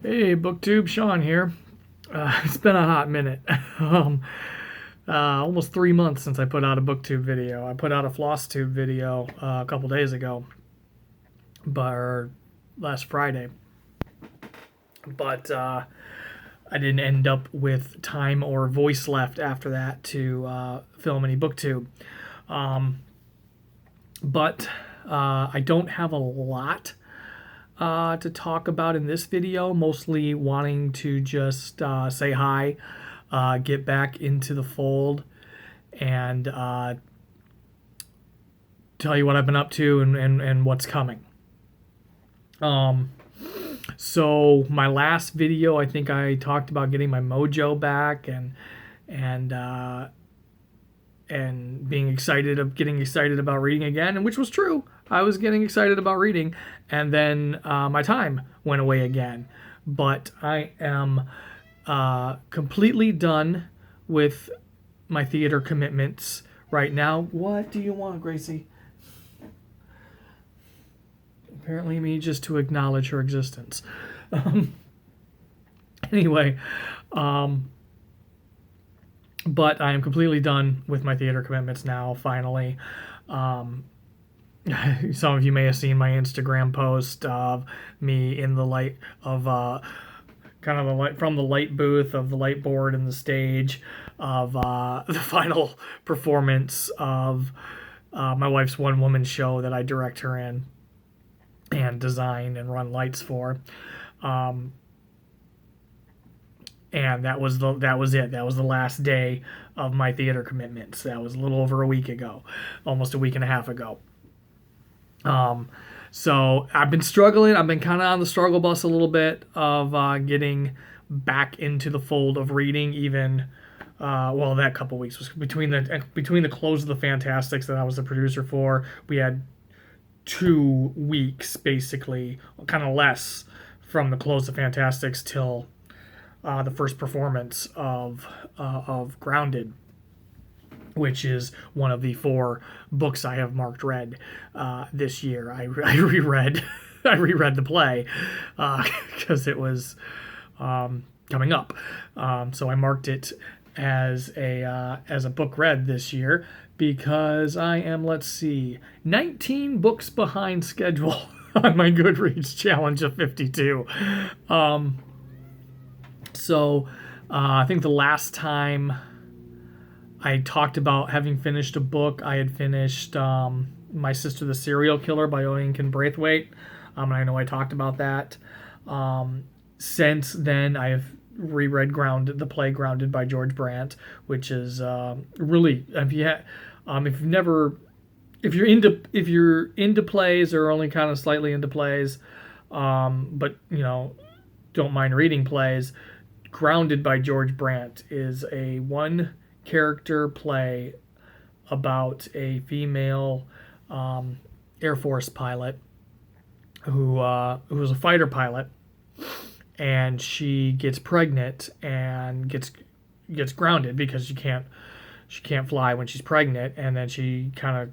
Hey, Booktube, Sean here. It's been a hot minute. Almost 3 months since I put out a Booktube video. I put out a FlossTube video a couple days ago, or last Friday. But I didn't end up with time or voice left after that to film any Booktube. But I don't have a lot to talk about in this video, mostly wanting to just say hi, get back into the fold, and tell you what I've been up to and what's coming. So my last video, I think I talked about getting my mojo back and getting excited about reading again, and which was true. I was getting excited about reading, and then my time went away again. But I am completely done with my theater commitments right now. What do you want, Gracie? Apparently me just to acknowledge her existence. Anyway, but I am completely done with my theater commitments now, finally. Some of you may have seen my Instagram post of me in the light of kind of the light from the light booth of the light board and the stage of the final performance of my wife's one-woman show that I direct her in and design and run lights for. And that was it. That was the last day of my theater commitments. That was a little over a week ago, almost a week and a half ago. So I've been struggling. I've been kind of on the struggle bus a little bit of getting back into the fold of reading. Even that couple weeks was between the close of the Fantastics that I was the producer for. We had 2 weeks basically, kind of less, from the close of Fantastics till the first performance of Grounded, which is one of the 4 books I have marked read this year. I reread the play because it was coming up, so I marked it as a book read this year because I am, 19 books behind schedule on my Goodreads challenge of 52. So I think the last time I talked about having finished a book, I had finished My Sister the Serial Killer by Owen Braithwaite. And I know I talked about that. Since then, I have reread the play Grounded by George Brandt, which is really, if you're into plays or only kind of slightly into plays, but don't mind reading plays, Grounded by George Brandt is a one-character play about a female Air Force pilot who was a fighter pilot, and she gets pregnant and gets grounded because she can't fly when she's pregnant, and then she kind of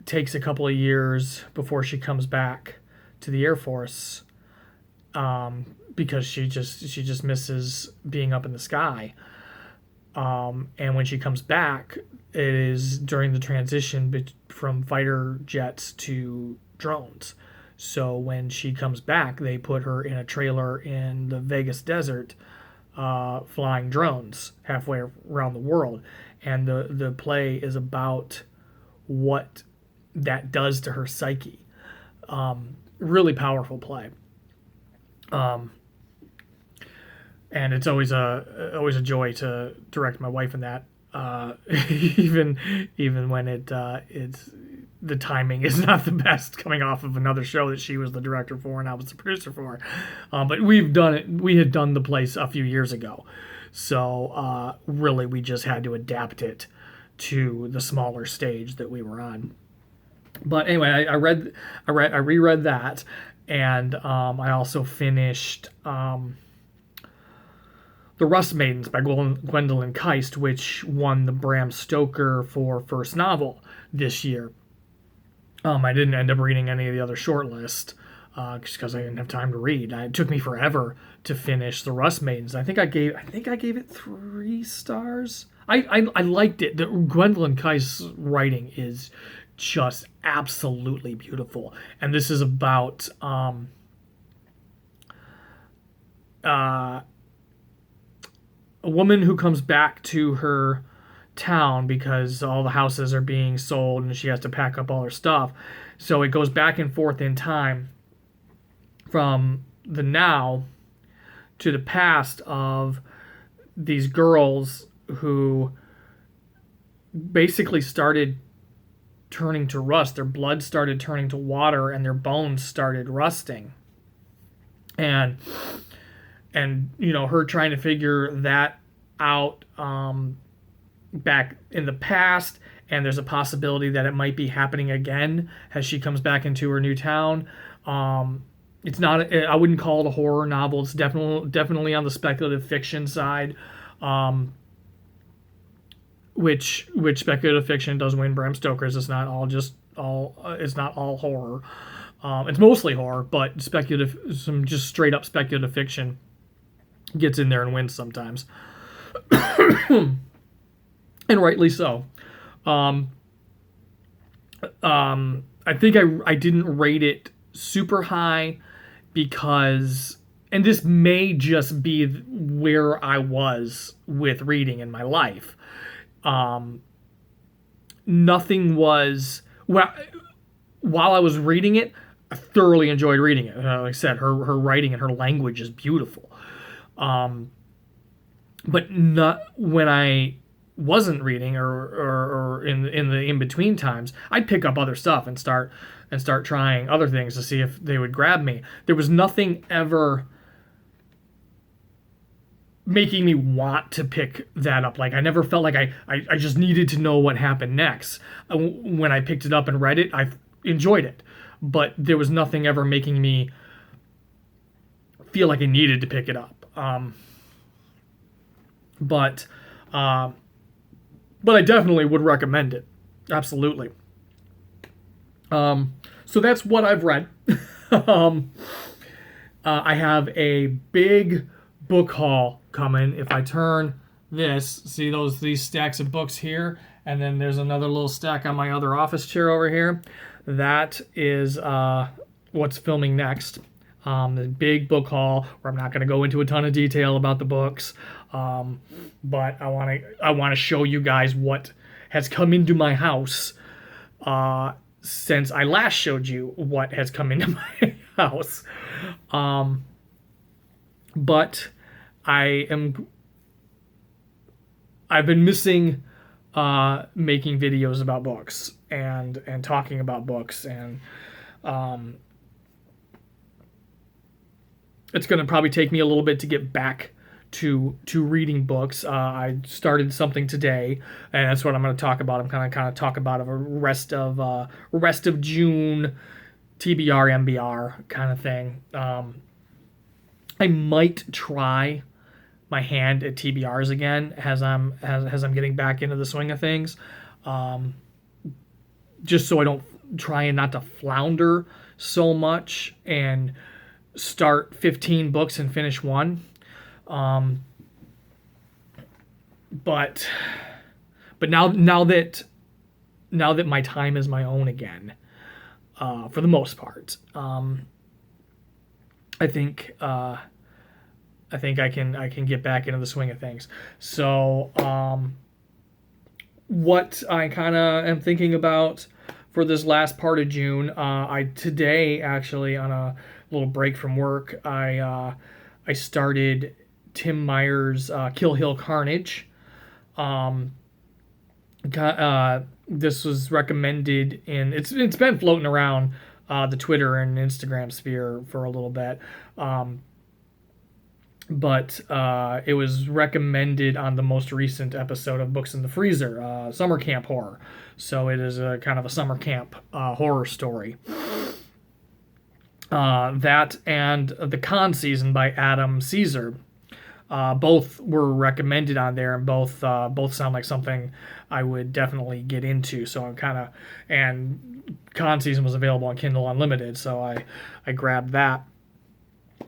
takes a couple of years before she comes back to the Air Force, because she just misses being up in the sky. And when she comes back, it is during the transition from fighter jets to drones. So when she comes back, they put her in a trailer in the Vegas desert, flying drones halfway around the world. And the play is about what that does to her psyche. Really powerful play. And it's always a joy to direct my wife in that, even when it's the timing is not the best, coming off of another show that she was the director for and I was the producer for. But we had done the place a few years ago, so really we just had to adapt it to the smaller stage that we were on. But anyway, I reread that, and I also finished The Rust Maidens by Gwendolyn Keist, which won the Bram Stoker for first novel this year. I didn't end up reading any of the other shortlist, just because I didn't have time to read. It took me forever to finish The Rust Maidens. I think I gave it 3 stars. I liked it. Gwendolyn Kai's writing is just absolutely beautiful, and this is about a woman who comes back to her town because all the houses are being sold and she has to pack up all her stuff. So it goes back and forth in time from the now to the past of these girls who basically started turning to rust. Their blood started turning to water and their bones started rusting. And her trying to figure that out back in the past, and there's a possibility that it might be happening again as she comes back into her new town. It's not. I wouldn't call it a horror novel. It's definitely on the speculative fiction side, which speculative fiction does win Bram Stoker's. It's not all It's not all horror. It's mostly horror, but some just straight up speculative fiction gets in there and wins sometimes, and rightly so. I think I didn't rate it super high because, and this may just be where I was with reading in my life. Nothing was, well, while I was reading it, I thoroughly enjoyed reading it. Like I said, her writing and her language is beautiful. But not when I wasn't reading or in the in-between times, I'd pick up other stuff and start trying other things to see if they would grab me. There was nothing ever making me want to pick that up. Like, I never felt like I just needed to know what happened next. When I picked it up and read it, I enjoyed it. But there was nothing ever making me feel like I needed to pick it up. But I definitely would recommend it. Absolutely. So that's what I've read. I have a big book haul coming. If I turn this, see these stacks of books here, and then there's another little stack on my other office chair over here. That is what's filming next. The big book haul, where I'm not going to go into a ton of detail about the books, but I want to show you guys what has come into my house since I last showed you what has come into my house. But I've been missing making videos about books and talking about books, and it's going to probably take me a little bit to get back to reading books. I started something today, and that's what I'm going to talk about. I'm kind of talk about a rest of June TBR MBR kind of thing. I might try my hand at TBRs again as I'm getting back into the swing of things, just so I don't try and not to flounder so much and start 15 books and finish one. But now that my time is my own again, for the most part, I think I can get back into the swing of things. So what I kind of am thinking about for this last part of June, today actually, on a little break from work, I started Tim Meyer's Kill Hill Carnage. This was recommended it's been floating around the Twitter and Instagram sphere for a little bit. But it was recommended on the most recent episode of Books in the Freezer, Summer Camp Horror. So it is a kind of a summer camp horror story. That and The Con Season by Adam Caesar. Both were recommended on there, and both sound like something I would definitely get into. So I'm kind of, and Con Season was available on Kindle Unlimited, so I grabbed that.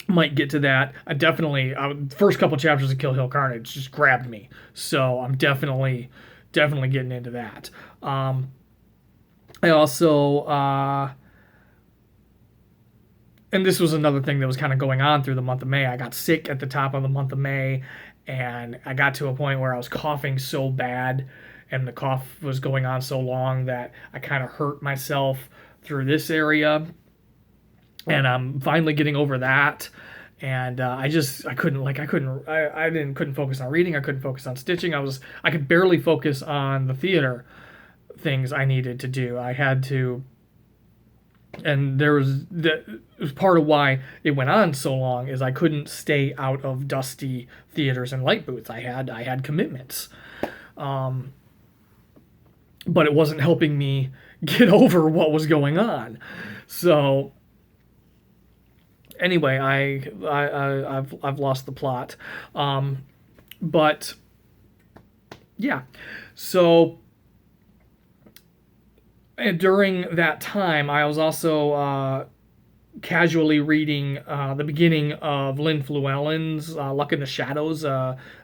Might get to that. I definitely, first couple chapters of Kill Hill Carnage just grabbed me, so I'm definitely getting into that. I also, and this was another thing that was kind of going on through the month of May. I got sick at the top of the month of May, and I got to a point where I was coughing so bad, and the cough was going on so long that I kind of hurt myself through this area, and I'm finally getting over that. And I couldn't focus on reading. I couldn't focus on stitching. I could barely focus on the theater things I needed to do. I had to, and that was part of why it went on so long, is I couldn't stay out of dusty theaters and light booths. I had commitments, but it wasn't helping me get over what was going on. So anyway, I've lost the plot, but yeah. So and during that time, I was also casually reading the beginning of Lynn Llewellyn's Luck in the Shadows,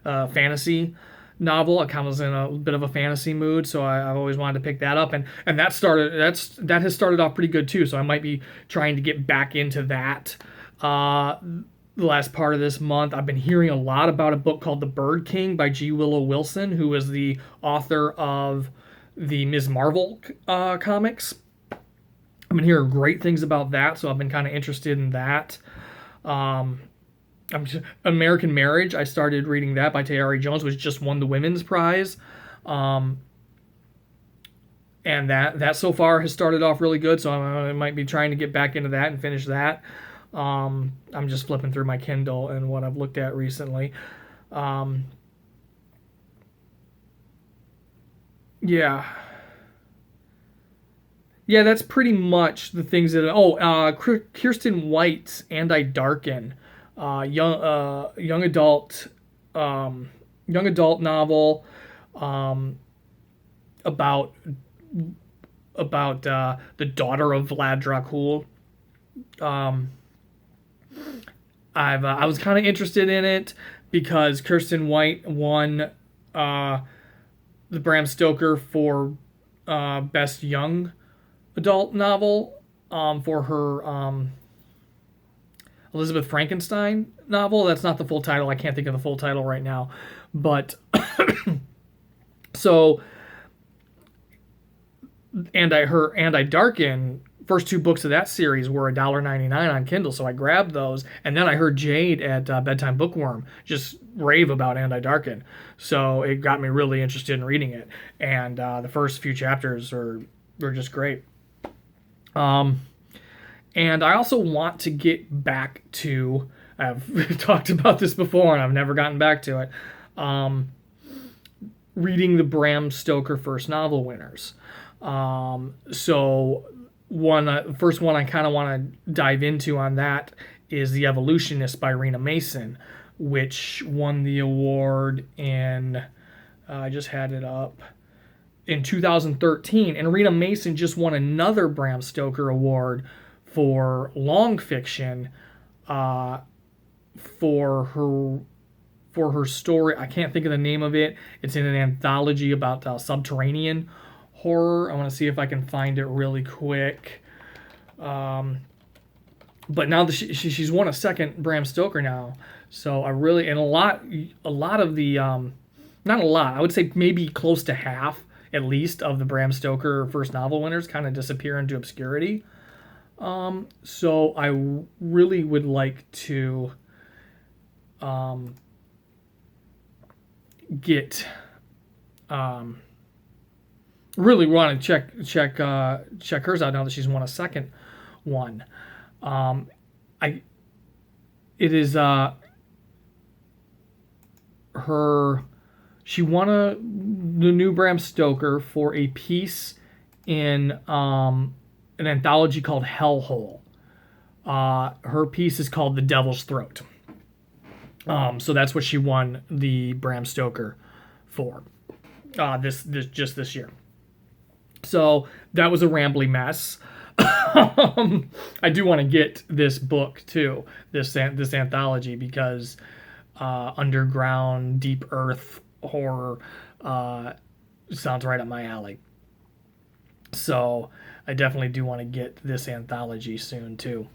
fantasy novel. I kind of was in a bit of a fantasy mood, so I've always wanted to pick that up, and that has started off pretty good too. So I might be trying to get back into that. The last part of this month, I've been hearing a lot about a book called The Bird King by G. Willow Wilson, who is the author of the Ms. Marvel comics. I've been hearing great things about that, so I've been kind of interested in that. American Marriage, I started reading that by Tayari Jones, which just won the Women's Prize. And that so far has started off really good, so I might be trying to get back into that and finish that. I'm just flipping through my Kindle and what I've looked at recently. Yeah, that's pretty much the things that. Kirsten White's And I Darken, young adult novel, about the daughter of Vlad Dracul. I was kind of interested in it because Kirsten White won the Bram Stoker for Best Young Adult Novel for her Elizabeth Frankenstein novel. That's not the full title. I can't think of the full title right now. But so, And I Darken, first two books of that series were $1.99 on Kindle, so I grabbed those, and then I heard Jade at Bedtime Bookworm just rave about And I Darken, so it got me really interested in reading it, and the first few chapters were just great. And I also want to get back to, I've talked about this before and I've never gotten back to it, reading the Bram Stoker first novel winners. So first one I kind of want to dive into on that is The Evolutionist by Rena Mason, which won the award in, I just had it up, in 2013. And Rena Mason just won another Bram Stoker award for long fiction, for her story. I can't think of the name of it. It's in an anthology about subterranean horror. I want to see if I can find it really quick. But now that she's won a second Bram Stoker now, so I really, and a lot of the not a lot, I would say maybe close to half at least of the Bram Stoker first novel winners kind of disappear into obscurity. So I really would like to get really want to check hers out now that she's won a second one. She won the new Bram Stoker for a piece in an anthology called Hellhole. Her piece is called The Devil's Throat. So that's what she won the Bram Stoker for this year. So that was a rambly mess. I do want to get this book too, this anthology, because underground, deep earth horror sounds right up my alley. So I definitely do want to get this anthology soon too.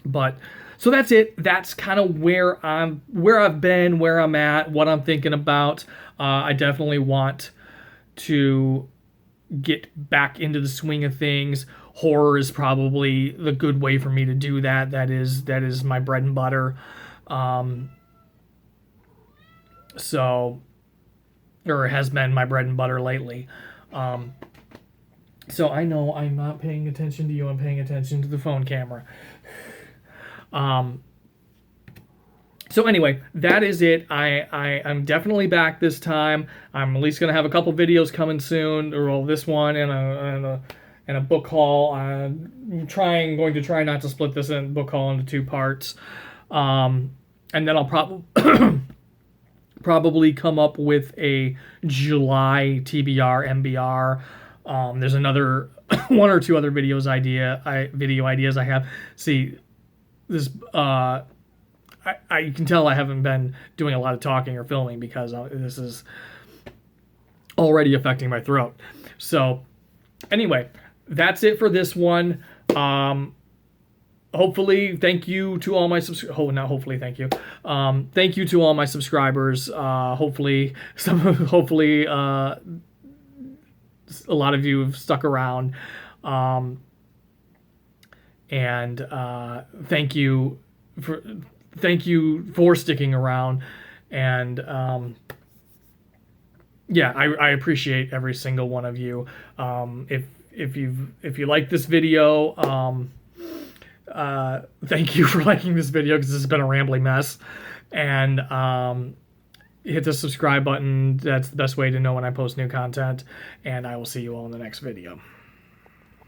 But so that's it. That's kind of where I've been, where I'm at, what I'm thinking about. I definitely want to get back into the swing of things. Horror is probably the good way for me to do that. That is my bread and butter. So, or it has been my bread and butter lately. So I know I'm not paying attention to you. I'm paying attention to the phone camera. So anyway, that is it. I'm definitely back this time. I'm at least gonna have a couple videos coming soon, or well, this one and a book haul. I'm going to try not to split this book haul into 2 parts, and then I'll probably come up with a July TBR MBR. There's another 1 or 2 other video ideas I have. See, this I can tell I haven't been doing a lot of talking or filming because this is already affecting my throat. So anyway, that's it for this one. Hopefully, thank you to all my thank you to all my subscribers. Hopefully a lot of you have stuck around. And thank you for sticking around. And yeah, I appreciate every single one of you. If you like this video, thank you for liking this video, because this has been a rambling mess. And hit the subscribe button. That's the best way to know when I post new content. And I will see you all in the next video.